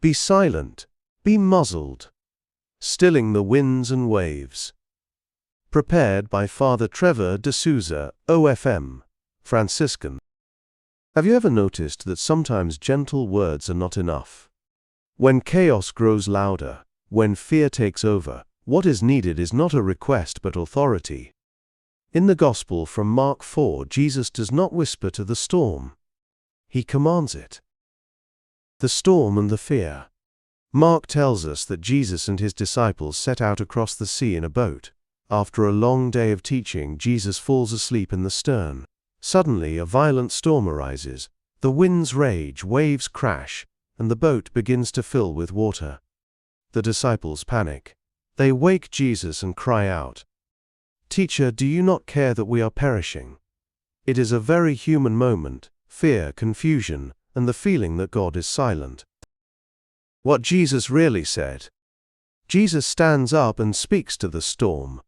Be silent, be muzzled, stilling the winds and waves. Prepared by Father Trevor de Souza, OFM, Franciscan. Have you ever noticed that sometimes gentle words are not enough? When chaos grows louder, when fear takes over, what is needed is not a request but authority. In the Gospel from Mark 4, Jesus does not whisper to the storm. He commands it. The storm and the fear. Mark tells us that Jesus and his disciples set out across the sea in a boat. After a long day of teaching, Jesus falls asleep in the stern. Suddenly, a violent storm arises. The winds rage, waves crash, and the boat begins to fill with water. The disciples panic. They wake Jesus and cry out, "Teacher, do you not care that we are perishing?" It is a very human moment: fear, confusion, and the feeling that God is silent. What Jesus really said. Jesus stands up and speaks to the storm.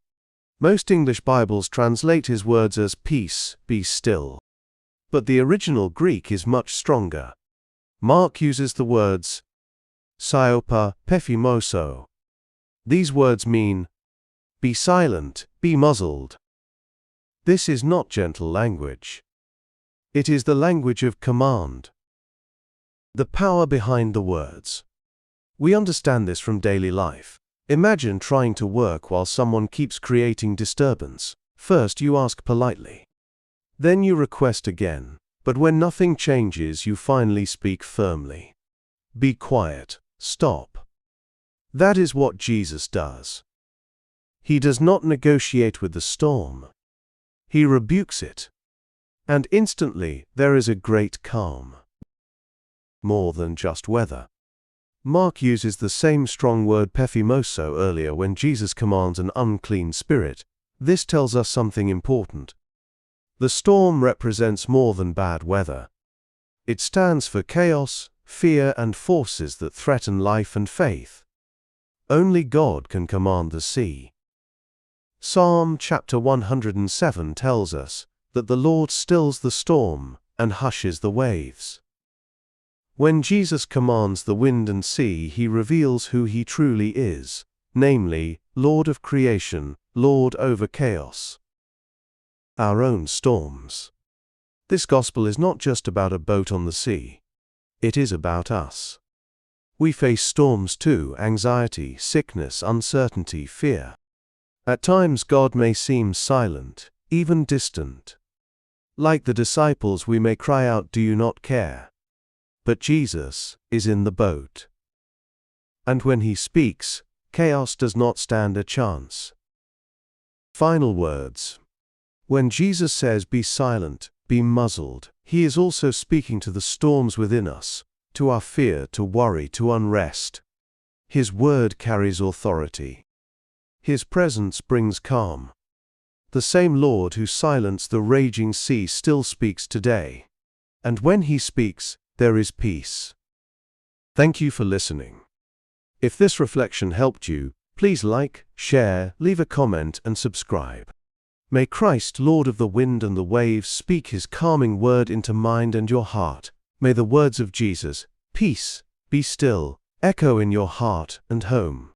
Most English Bibles translate his words as "Peace, be still." But the original Greek is much stronger. Mark uses the words "Siopa pephimoso." These words mean, "Be silent, be muzzled." This is not gentle language. It is the language of command. The power behind the words. We understand this from daily life. Imagine trying to work while someone keeps creating disturbance. First you ask politely. Then you request again. But when nothing changes, you finally speak firmly. Be quiet. Stop. That is what Jesus does. He does not negotiate with the storm. He rebukes it. And instantly there is a great calm. More than just weather. Mark uses the same strong word pephimoso earlier when Jesus commands an unclean spirit. This tells us something important. The storm represents more than bad weather. It stands for chaos, fear, and forces that threaten life and faith. Only God can command the sea. Psalm chapter 107 tells us that the Lord stills the storm and hushes the waves. When Jesus commands the wind and sea, he reveals who he truly is, namely, Lord of creation, Lord over chaos. Our own storms. This gospel is not just about a boat on the sea. It is about us. We face storms too: anxiety, sickness, uncertainty, fear. At times God may seem silent, even distant. Like the disciples, we may cry out, "Do you not care?" But Jesus is in the boat. And when he speaks, chaos does not stand a chance. Final words. When Jesus says, "Be silent, be muzzled," he is also speaking to the storms within us, to our fear, to worry, to unrest. His word carries authority. His presence brings calm. The same Lord who silenced the raging sea still speaks today. And when he speaks, there is peace. Thank you for listening. If this reflection helped you, please like, share, leave a comment, and subscribe. May Christ, Lord of the wind and the waves, speak his calming word into mind and your heart. May the words of Jesus, "Peace, be still," echo in your heart and home.